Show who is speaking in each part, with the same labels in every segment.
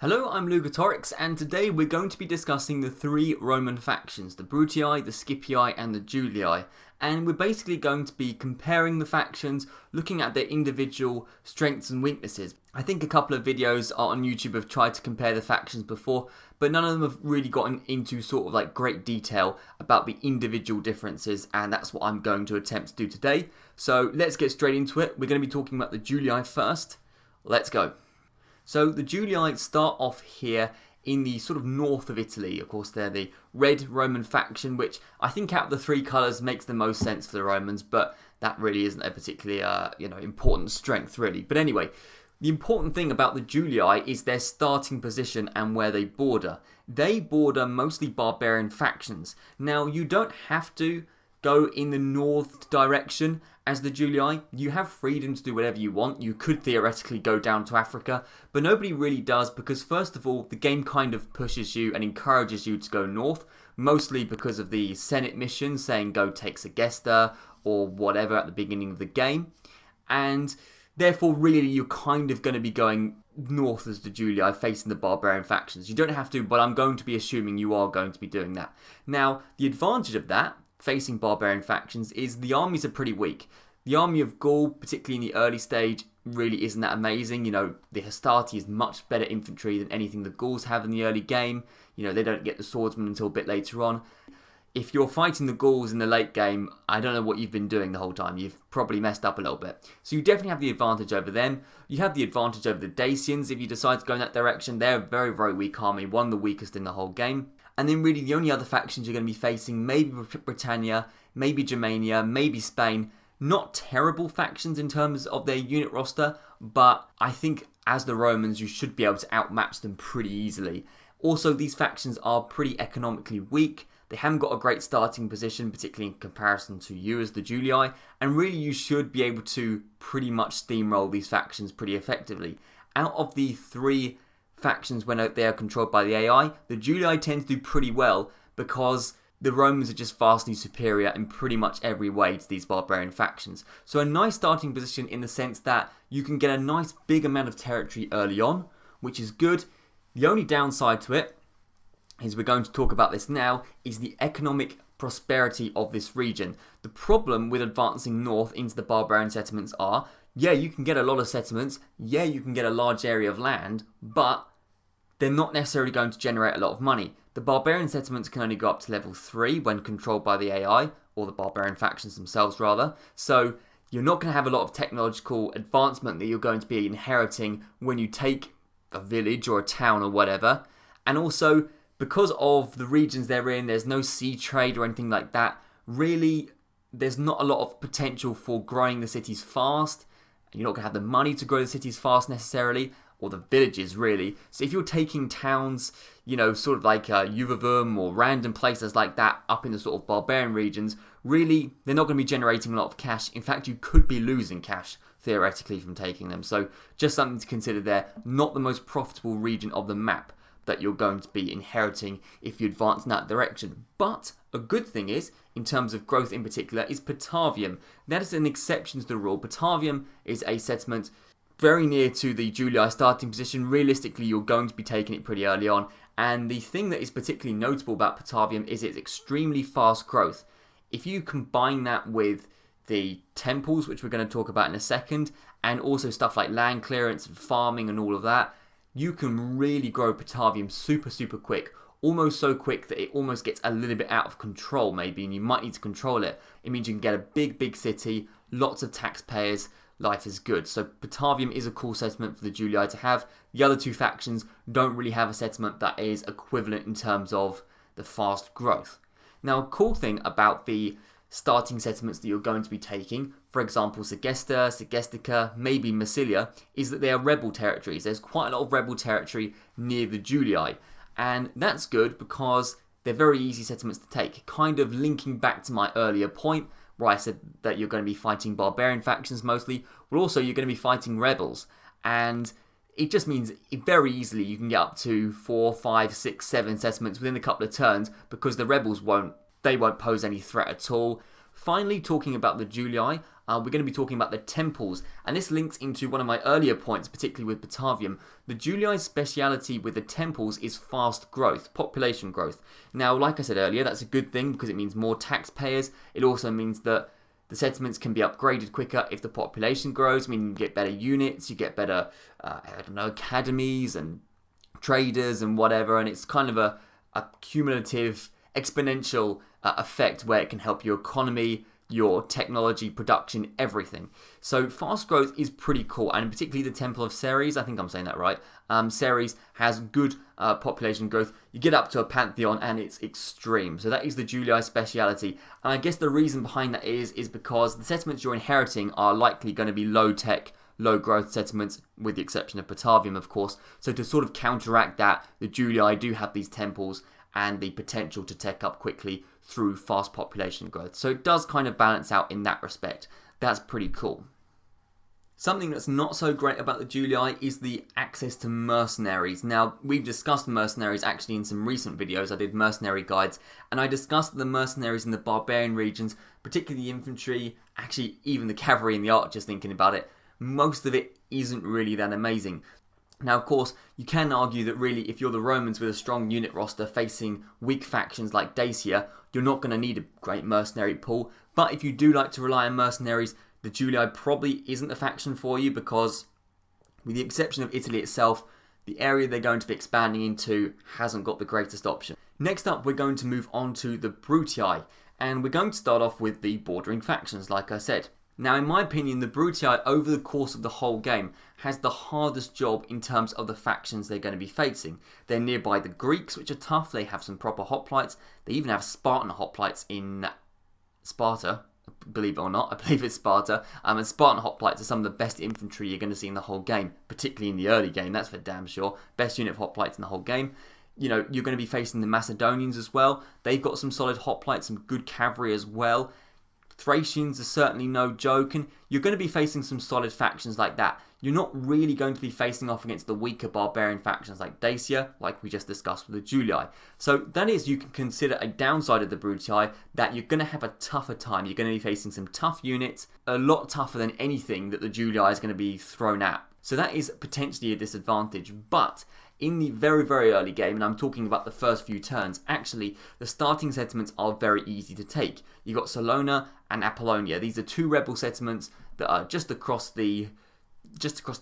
Speaker 1: Hello, I'm Lugatorix, and today we're going to be discussing the three Roman factions, the Brutii, the Scipii, and the Julii. And we're basically going to be comparing the factions, looking at their individual strengths and weaknesses. I think a couple of videos on YouTube have tried to compare the factions before, but none of them have really gotten into sort of like great detail about the individual differences, and that's what I'm going to attempt to do today. So let's get straight into it. We're going to be talking about the Julii first. Let's go. So the Julii start off here in the sort of north of Italy. Of course, they're the red Roman faction, which I think out of the three colours makes the most sense for the Romans, but that really isn't a particularly important strength, really. But anyway, the important thing about the Julii is their starting position and where they border. They border mostly barbarian factions. Now, you don't have to go in the north direction as the Julii. You have freedom to do whatever you want. You could theoretically go down to Africa, but nobody really does because, first of all, the game kind of pushes you and encourages you to go north, mostly because of the Senate mission saying go take Segesta or whatever at the beginning of the game, and therefore really you're kind of going to be going north as the Julii facing the barbarian factions. You don't have to, but I'm going to be assuming you are going to be doing that. Now, the advantage of that facing barbarian factions is the armies are pretty weak. The army of Gaul, particularly in the early stage, really isn't that amazing. You know, the Hastati is much better infantry than anything the Gauls have in the early game. You know, they don't get the swordsmen until a bit later on. If you're fighting the Gauls in the late game, I don't know what you've been doing the whole time. You've probably messed up a little bit. So you definitely have the advantage over them. You have the advantage over the Dacians if you decide to go in that direction. They're a very, very weak army, one of the weakest in the whole game. And then really the only other factions you're going to be facing, maybe Britannia, maybe Germania, maybe Spain. Not terrible factions in terms of their unit roster, but I think as the Romans you should be able to outmatch them pretty easily. Also, these factions are pretty economically weak. They haven't got a great starting position, particularly in comparison to you as the Julii, and really you should be able to pretty much steamroll these factions pretty effectively. Out of the three factions when they are controlled by the AI, the Julii tend to do pretty well because the Romans are just vastly superior in pretty much every way to these barbarian factions. So a nice starting position in the sense that you can get a nice big amount of territory early on, which is good. The only downside to it, is we're going to talk about this now, is the economic prosperity of this region. The problem with advancing north into the barbarian settlements are, yeah, you can get a lot of settlements, yeah, you can get a large area of land, but they're not necessarily going to generate a lot of money. The barbarian settlements can only go up to level 3 when controlled by the AI, or the barbarian factions themselves rather, so you're not going to have a lot of technological advancement that you're going to be inheriting when you take a village or a town or whatever. And also, because of the regions they're in, there's no sea trade or anything like that. Really, there's not a lot of potential for growing the cities fast. You're not going to have the money to grow the cities fast necessarily, or the villages really. So if you're taking towns, you know, sort of like Uvavum or random places like that up in the sort of barbarian regions, really, they're not going to be generating a lot of cash. In fact, you could be losing cash theoretically from taking them. So just something to consider there. Not the most profitable region of the map that you're going to be inheriting if you advance in that direction. But a good thing is, in terms of growth in particular, is Patavium. That is an exception to the rule. Patavium is a settlement very near to the Julii starting position. Realistically, you're going to be taking it pretty early on. And the thing that is particularly notable about Patavium is its extremely fast growth. If you combine that with the temples, which we're going to talk about in a second, and also stuff like land clearance and farming and all of that, you can really grow Patavium super, super quick. Almost so quick that it almost gets a little bit out of control maybe, and you might need to control it. It means you can get a big, big city, lots of taxpayers, life is good. So Patavium is a cool settlement for the Julii to have. The other two factions don't really have a settlement that is equivalent in terms of the fast growth. Now, a cool thing about the starting settlements that you're going to be taking, for example Segesta, Segestica, maybe Massilia, is that they are rebel territories. There's quite a lot of rebel territory near the Julii, and that's good because they're very easy settlements to take. Kind of linking back to my earlier point where I said that you're going to be fighting barbarian factions mostly, but also you're going to be fighting rebels, and it just means very easily you can get up to 4, 5, 6, 7 settlements within a couple of turns because the rebels won't pose any threat at all. Finally, talking about the Julii, we're going to be talking about the temples, and this links into one of my earlier points, particularly with Batavium. The Julii's speciality with the temples is fast growth, population growth. Now, like I said earlier, that's a good thing because it means more taxpayers. It also means that the settlements can be upgraded quicker if the population grows, meaning you get better units, you get better, academies and traders and whatever, and it's kind of a cumulative, exponential effect where it can help your economy, your technology, production, everything. So fast growth is pretty cool, and particularly the Temple of Ceres, I think I'm saying that right. Ceres has good population growth. You get up to a pantheon and it's extreme. So that is the Julii speciality. And I guess the reason behind that is because the settlements you're inheriting are likely going to be low tech, low growth settlements, with the exception of Batavium, of course. So to sort of counteract that, the Julii do have these temples and the potential to tech up quickly through fast population growth. So it does kind of balance out in that respect. That's pretty cool. Something that's not so great about the Julii is the access to mercenaries. Now, we've discussed mercenaries actually in some recent videos. I did mercenary guides, and I discussed the mercenaries in the barbarian regions, particularly the infantry, actually even the cavalry and the archers, thinking about it. Most of it isn't really that amazing. Now, of course, you can argue that really if you're the Romans with a strong unit roster facing weak factions like Dacia, you're not going to need a great mercenary pool. But if you do like to rely on mercenaries, the Julii probably isn't the faction for you because, with the exception of Italy itself, the area they're going to be expanding into hasn't got the greatest option. Next up, we're going to move on to the Brutii, and we're going to start off with the bordering factions, like I said. Now, in my opinion, the Brutii, over the course of the whole game, has the hardest job in terms of the factions they're going to be facing. They're nearby the Greeks, which are tough. They have some proper hoplites. They even have Spartan hoplites in Sparta, believe it or not. I believe it's Sparta. And Spartan hoplites are some of the best infantry you're going to see in the whole game, particularly in the early game, that's for damn sure. Best unit of hoplites in the whole game. You know, you're going to be facing the Macedonians as well. They've got some solid hoplites, some good cavalry as well. Thracians are certainly no joke, and you're going to be facing some solid factions like that. You're not really going to be facing off against the weaker barbarian factions like Dacia, like we just discussed with the Julii. So that is, you can consider a downside of the Brutii, that you're going to have a tougher time. You're going to be facing some tough units, a lot tougher than anything that the Julii is going to be thrown at. So that is potentially a disadvantage, but in the very, very early game, and I'm talking about the first few turns, actually, the starting settlements are very easy to take. You've got Salona and Apollonia. These are two rebel settlements that are just across the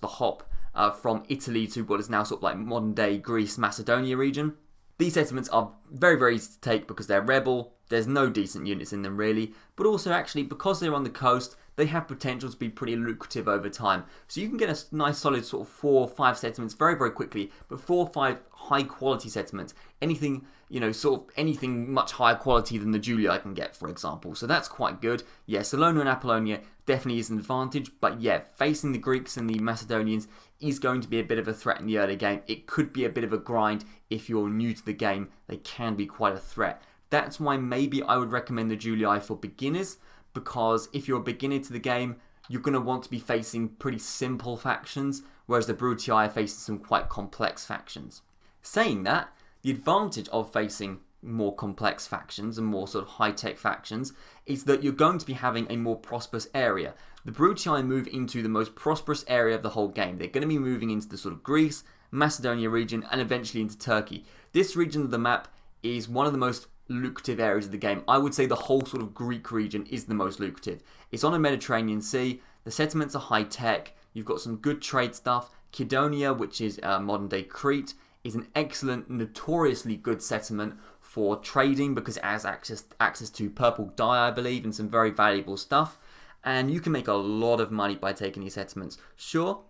Speaker 1: hop from Italy to what is now sort of like modern-day Greece, Macedonia region. These settlements are very, very easy to take because they're rebel. There's no decent units in them really, but also actually because they're on the coast, they have potential to be pretty lucrative over time. So you can get a nice solid sort of 4 or 5 settlements very, very quickly, but 4 or 5 high quality settlements. Anything, sort of anything much higher quality than the Julii can get, for example. So that's quite good. Yeah, Salona and Apollonia definitely is an advantage, but yeah, facing the Greeks and the Macedonians is going to be a bit of a threat in the early game. It could be a bit of a grind if you're new to the game. They can be quite a threat. That's why maybe I would recommend the Julii for beginners, because if you're a beginner to the game, you're going to want to be facing pretty simple factions, whereas the Brutii are facing some quite complex factions. Saying that, the advantage of facing more complex factions and more sort of high-tech factions is that you're going to be having a more prosperous area. The Brutii move into the most prosperous area of the whole game. They're going to be moving into the sort of Greece, Macedonia region, and eventually into Turkey. This region of the map is one of the most lucrative areas of the game. I would say the whole sort of Greek region is the most lucrative. It's on a Mediterranean Sea. The settlements are high-tech. You've got some good trade stuff. Kydonia, which is modern-day Crete, is an excellent, notoriously good settlement for trading because it has access to purple dye, I believe, and some very valuable stuff. And you can make a lot of money by taking these settlements. Sure,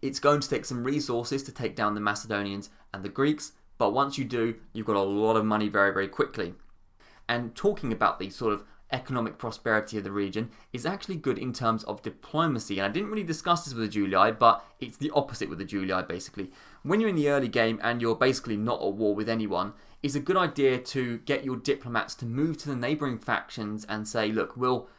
Speaker 1: it's going to take some resources to take down the Macedonians and the Greeks, but once you do, you've got a lot of money very, very quickly. And talking about the sort of economic prosperity of the region is actually good in terms of diplomacy. And I didn't really discuss this with the Julii, but it's the opposite with the Julii, basically. When you're in the early game and you're basically not at war with anyone, it's a good idea to get your diplomats to move to the neighbouring factions and say, look, we'll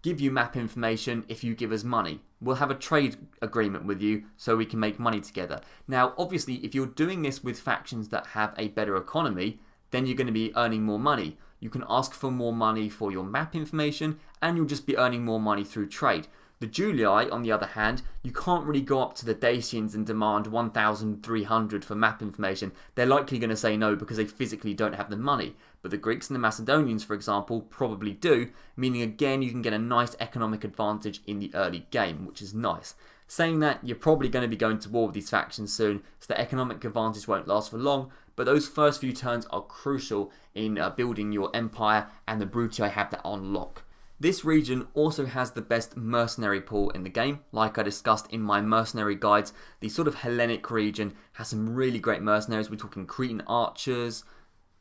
Speaker 1: give you map information if you give us money. We'll have a trade agreement with you so we can make money together. Now, obviously, if you're doing this with factions that have a better economy, then you're going to be earning more money. you can ask for more money for your map information, and you'll just be earning more money through trade. The Julii, on the other hand, you can't really go up to the Dacians and demand 1,300 for map information. They're likely going to say no because they physically don't have the money. But the Greeks and the Macedonians, for example, probably do, meaning again you can get a nice economic advantage in the early game, which is nice. Saying that, you're probably going to be going to war with these factions soon, so the economic advantage won't last for long, but those first few turns are crucial in building your empire, and the Brutii have that on lock. This region also has the best mercenary pool in the game. Like I discussed in my mercenary guides, the sort of Hellenic region has some really great mercenaries. We're talking Cretan archers,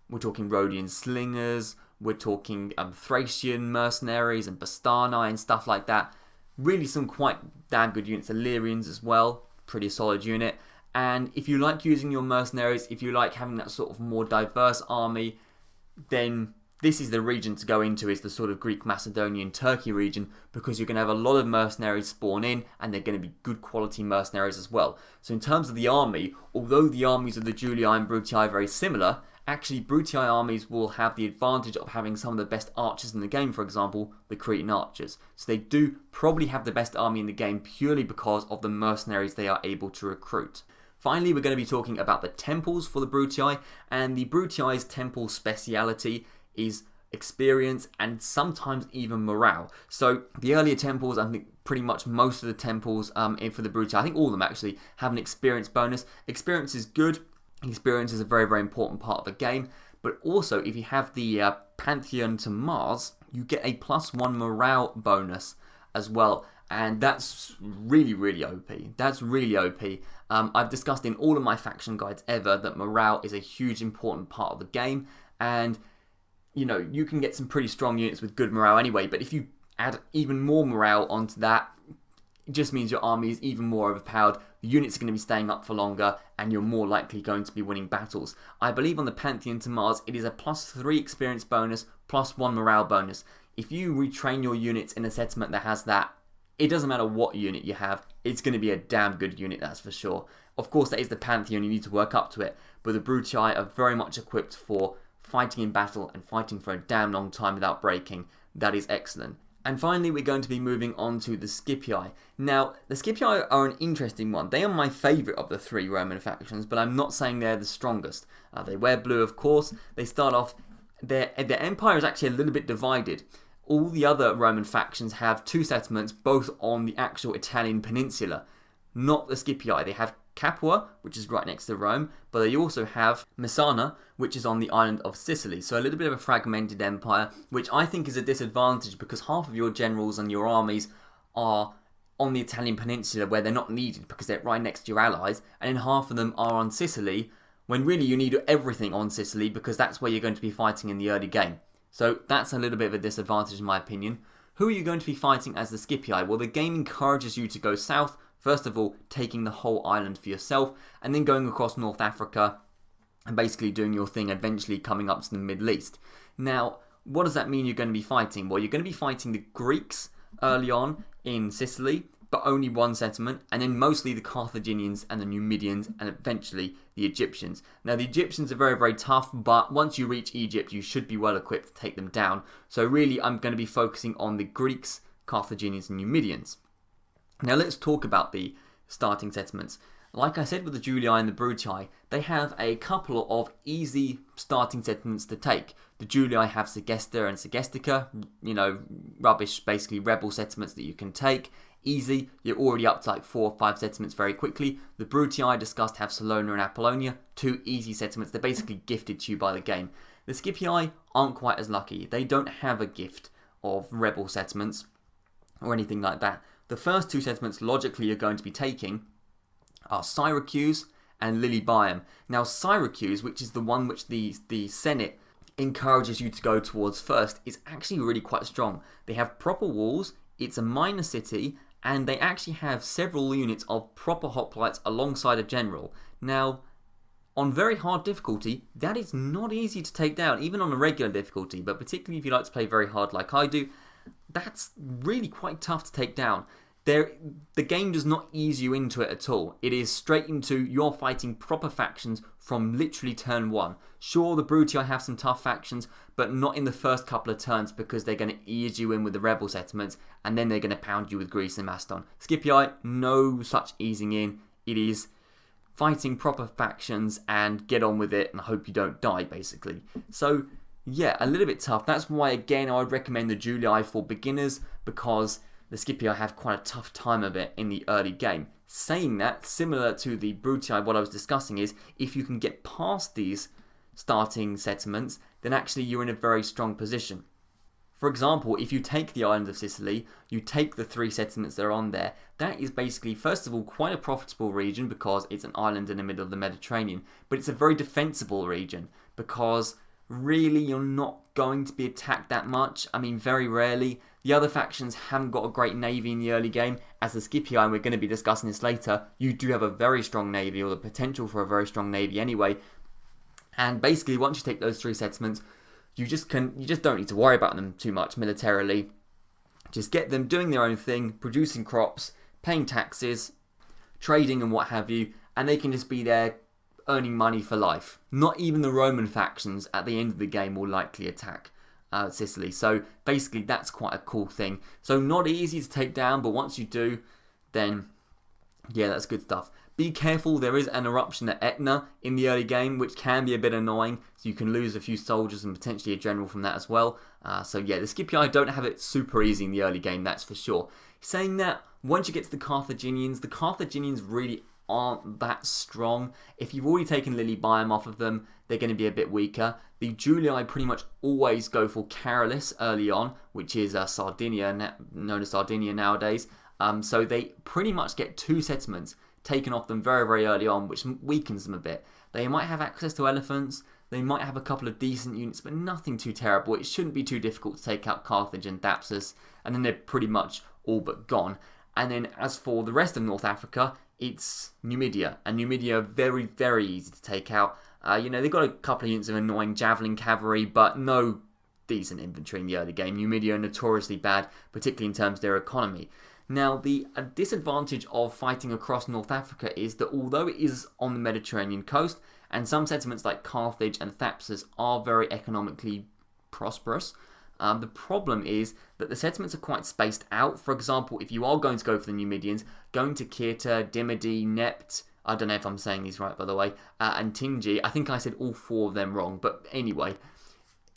Speaker 1: we're talking Rhodian slingers, we're talking Thracian mercenaries and Bastani and stuff like that. Really some quite damn good units. Illyrians as well, pretty solid unit. And if you like using your mercenaries, if you like having that sort of more diverse army, then this is the region to go into, is the sort of Greek, Macedonian, Turkey region, because you're going to have a lot of mercenaries spawn in, and they're going to be good quality mercenaries as well. So in terms of the army, although the armies of the Julii and Brutii are very similar, actually Brutii armies will have the advantage of having some of the best archers in the game, for example, the Cretan archers. So they do probably have the best army in the game purely because of the mercenaries they are able to recruit. Finally, we're going to be talking about the temples for the Brutii, and the Brutii's temple speciality is experience and sometimes even morale. So the earlier temples, I think pretty much most of the temples for the Brutii, I think all of them actually, have an experience bonus. Experience is good. Experience is a very, very important part of the game. But also, if you have the Pantheon to Mars, you get a +1 morale bonus as well. And that's really, really OP. That's really OP. I've discussed in all of my faction guides ever that morale is a huge important part of the game. And you know, you can get some pretty strong units with good morale anyway, but if you add even more morale onto that, it just means your army is even more overpowered, the units are going to be staying up for longer, and you're more likely going to be winning battles. I believe on the Pantheon to Mars, it is a +3 experience bonus, +1 morale bonus. If you retrain your units in a settlement that has that, it doesn't matter what unit you have, it's going to be a damn good unit, that's for sure. Of course, that is the Pantheon, you need to work up to it, but the Brutii are very much equipped for fighting in battle and fighting for a damn long time without breaking. That is excellent. And finally, we're going to be moving on to the Scipii. Now, the Scipii are an interesting one. They are my favourite of the three Roman factions, but I'm not saying they're the strongest. They wear blue, of course. They start off, their empire is actually a little bit divided. All the other Roman factions have two settlements, both on the actual Italian peninsula. Not the Scipii. They have Capua, which is right next to Rome, but they also have Messana, which is on the island of Sicily. So a little bit of a fragmented empire, which I think is a disadvantage because half of your generals and your armies are on the Italian peninsula where they're not needed because they're right next to your allies, and then half of them are on Sicily when really you need everything on Sicily because that's where you're going to be fighting in the early game. So that's a little bit of a disadvantage in my opinion. Who are you going to be fighting as the Scipii? Well, the game encourages you to go south. First of all, taking the whole island for yourself, and then going across North Africa and basically doing your thing, eventually coming up to the Middle East. Now, what does that mean you're going to be fighting? Well, you're going to be fighting the Greeks early on in Sicily, but only one settlement, and then mostly the Carthaginians and the Numidians, and eventually the Egyptians. Now, the Egyptians are very, very tough, but once you reach Egypt, you should be well equipped to take them down. So really, I'm going to be focusing on the Greeks, Carthaginians, and Numidians. Now let's talk about the starting settlements. Like I said with the Julii and the Brutii, they have a couple of easy starting settlements to take. The Julii have Segesta and Segestica, rubbish, basically rebel settlements that you can take. Easy, you're already up to like 4 or 5 settlements very quickly. The Brutii I discussed have Salona and Apollonia, 2 easy settlements. They're basically gifted to you by the game. The Scipii aren't quite as lucky. They don't have a gift of rebel settlements or anything like that. The first 2 settlements logically you're going to be taking are Syracuse and Lilybaeum. Now Syracuse, which is the one which the Senate encourages you to go towards first, is actually really quite strong. They have proper walls, it's a minor city, and they actually have several units of proper hoplites alongside a general. Now, on very hard difficulty, that is not easy to take down, even on a regular difficulty, but particularly if you like to play very hard like I do, that's really quite tough to take down. The game does not ease you into it at all. It is straight into you're fighting proper factions from literally turn 1. Sure, the Brutii have some tough factions, but not in the first couple of turns because they're going to ease you in with the rebel settlements and then they're going to pound you with Greece and Macedon. Scipii, no such easing in. It is fighting proper factions and get on with it and hope you don't die, basically. So, yeah, a little bit tough. That's why, again, I would recommend the Julii for beginners because the Scipii have quite a tough time of it in the early game. Saying that, similar to the Brutii, what I was discussing is, if you can get past these starting settlements, then actually you're in a very strong position. For example, if you take the island of Sicily, you take the 3 settlements that are on there, that is basically, first of all, quite a profitable region because it's an island in the middle of the Mediterranean, but it's a very defensible region because really you're not going to be attacked that much. I mean, very rarely. The other factions haven't got a great navy in the early game. As the Scipii, and we're going to be discussing this later, you do have a very strong navy, or the potential for a very strong navy anyway. And basically, once you take those 3 settlements, you just don't need to worry about them too much militarily. Just get them doing their own thing, producing crops, paying taxes, trading and what have you, and they can just be there earning money for life. Not even the Roman factions at the end of the game will likely attack Sicily. So basically that's quite a cool thing. So not easy to take down, but once you do, then yeah, that's good stuff. Be careful, there is an eruption at Etna in the early game, which can be a bit annoying, so you can lose a few soldiers and potentially a general from that as well. So yeah, the Scipii don't have it super easy in the early game, that's for sure. Saying that, once you get to the Carthaginians really aren't that strong. If you've already taken Lilybaeum off of them, they're going to be a bit weaker. The Julii pretty much always go for Caralis early on, which is Sardinia, known as Sardinia nowadays. So they pretty much get 2 settlements taken off them very, very early on, which weakens them a bit. They might have access to elephants, they might have a couple of decent units, but nothing too terrible. It shouldn't be too difficult to take out Carthage and Thapsus, and then they're pretty much all but gone. And then as for the rest of North Africa, it's Numidia, and Numidia are very, very easy to take out. They've got a couple of units of annoying javelin cavalry, but no decent infantry in the early game. Numidia are notoriously bad, particularly in terms of their economy. Now, the disadvantage of fighting across North Africa is that although it is on the Mediterranean coast, and some settlements like Carthage and Thapsus are very economically prosperous, the problem is that the settlements are quite spaced out. For example, if you are going to go for the Numidians, going to Cirta, Dimidi, Nept, I don't know if I'm saying these right by the way, and Tingi, I think I said all 4 of them wrong, but anyway,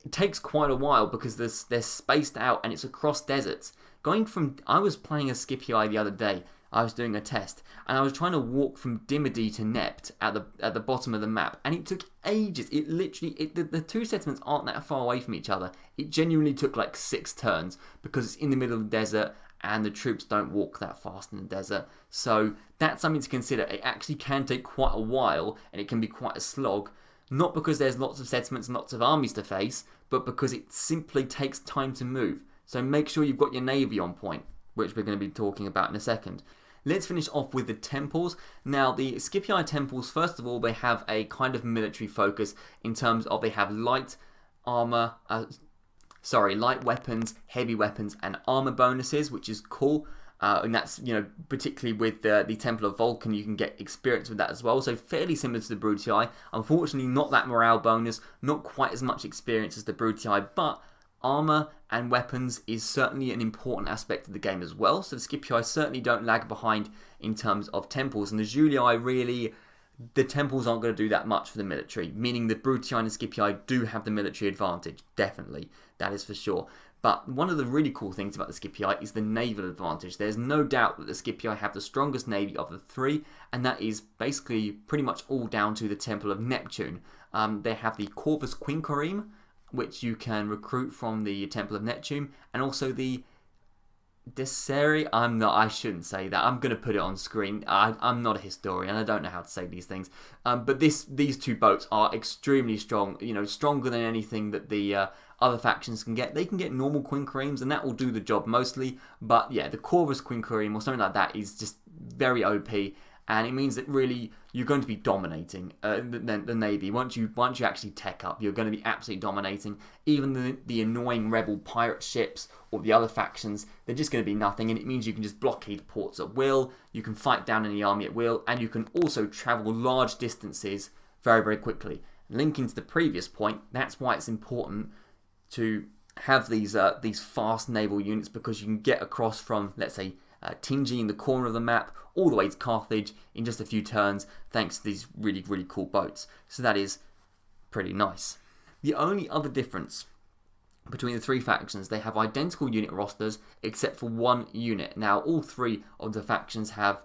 Speaker 1: it takes quite a while because they're spaced out and it's across deserts. I was playing a Scipii the other day, I was doing a test, and I was trying to walk from Dimidi to Nept at the bottom of the map, and it took ages. It literally, the 2 settlements aren't that far away from each other. It genuinely took like 6 turns because it's in the middle of the desert and the troops don't walk that fast in the desert. So that's something to consider. It actually can take quite a while and it can be quite a slog, not because there's lots of settlements and lots of armies to face, but because it simply takes time to move. So make sure you've got your navy on point, which we're going to be talking about in a second. Let's finish off with the temples. Now, the Scipii temples, first of all, they have a kind of military focus in terms of they have light weapons, heavy weapons, and armor bonuses, which is cool. And that's, particularly with the Temple of Vulcan, you can get experience with that as well. So fairly similar to the Brutii. Unfortunately, not that morale bonus, not quite as much experience as the Brutii, but armor and weapons is certainly an important aspect of the game as well. So the Scipii certainly don't lag behind in terms of temples. And the Julii really, the temples aren't going to do that much for the military. Meaning the Brutii and the Scipii do have the military advantage. Definitely. That is for sure. But one of the really cool things about the Scipii is the naval advantage. There's no doubt that the Scipii have the strongest navy of the 3. And that is basically pretty much all down to the Temple of Neptune. They have the Corvus Quinquereme, which you can recruit from the Temple of Neptune, and also the Deseri. I shouldn't say that. I'm going to put it on screen. I'm not a historian. I don't know how to say these things. But these 2 boats are extremely strong. Stronger than anything that the other factions can get. They can get normal Quinqueremes, and that will do the job mostly. But yeah, the Corvus Quinquereme or something like that is just very OP. and it means that really you're going to be dominating the Navy. Once you actually tech up, you're going to be absolutely dominating. Even the annoying rebel pirate ships or the other factions, they're just going to be nothing, and it means you can just blockade ports at will, you can fight down any army at will, and you can also travel large distances very, very quickly. Linking to the previous point, that's why it's important to have these fast naval units, because you can get across from, let's say, Tingi in the corner of the map all the way to Carthage in just a few turns, thanks to these really, really cool boats. So that is pretty nice. The only other difference between the three factions, they have identical unit rosters except for one unit. Now, all three of the factions have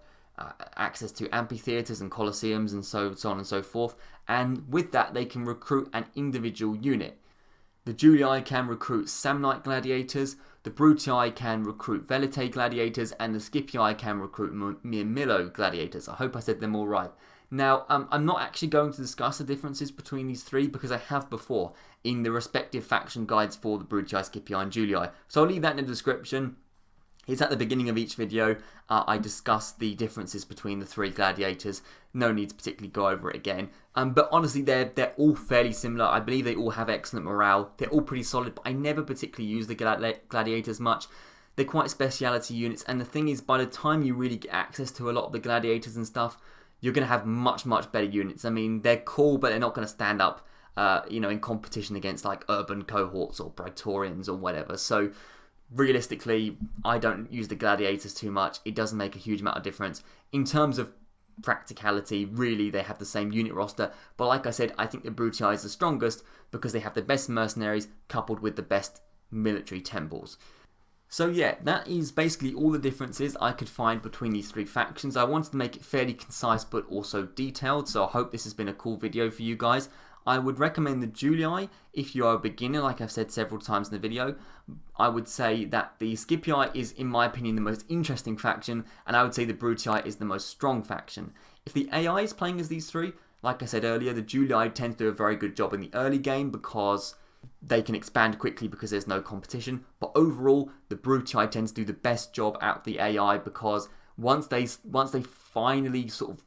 Speaker 1: access to amphitheatres and colosseums and so on and so forth, and with that they can recruit an individual unit. The Julii can recruit Samnite gladiators, the Brutii can recruit Velite gladiators, and the Scipii can recruit Mirmillo gladiators. I hope I said them all right. Now, I'm not actually going to discuss the differences between these three because I have before in the respective faction guides for the Brutii, Scipii and Julii. So I'll leave that in the description. It's at the beginning of each video. I discuss the differences between the three gladiators. No need to particularly go over it again. But honestly, they're all fairly similar. I believe they all have excellent morale. They're all pretty solid, but I never particularly use the gladiators much. They're quite speciality units, and the thing is, by the time you really get access to a lot of the gladiators and stuff, you're going to have much, much better units. I mean, they're cool, but they're not going to stand up, in competition against like urban cohorts or praetorians or whatever. So realistically, I don't use the gladiators too much. It doesn't make a huge amount of difference. In terms of practicality, really, they have the same unit roster. But like I said, I think the Brutii is the strongest because they have the best mercenaries coupled with the best military temples. So yeah, that is basically all the differences I could find between these three factions. I wanted to make it fairly concise but also detailed, so I hope this has been a cool video for you guys. I would recommend the Julii if you are a beginner, like I've said several times in the video. I would say that the Scipii is, in my opinion, the most interesting faction, and I would say the Brutii is the most strong faction. If the AI is playing as these three, like I said earlier, the Julii tend to do a very good job in the early game because they can expand quickly because there's no competition. But overall, the Brutii tends to do the best job out of the AI because once they finally sort of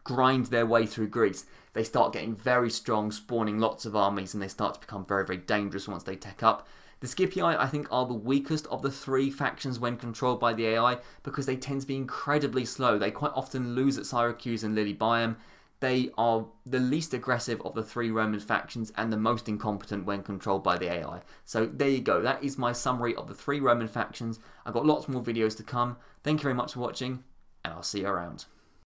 Speaker 1: grind their way through Greece, they start getting very strong, spawning lots of armies, and they start to become very, very dangerous once they tech up. The Scipii, I think, are the weakest of the three factions when controlled by the AI because they tend to be incredibly slow. They quite often lose at Syracuse and Lilybaeum. They are the least aggressive of the three Roman factions and the most incompetent when controlled by the AI. So there you go. That is my summary of the three Roman factions. I've got lots more videos to come. Thank you very much for watching, and I'll see you around.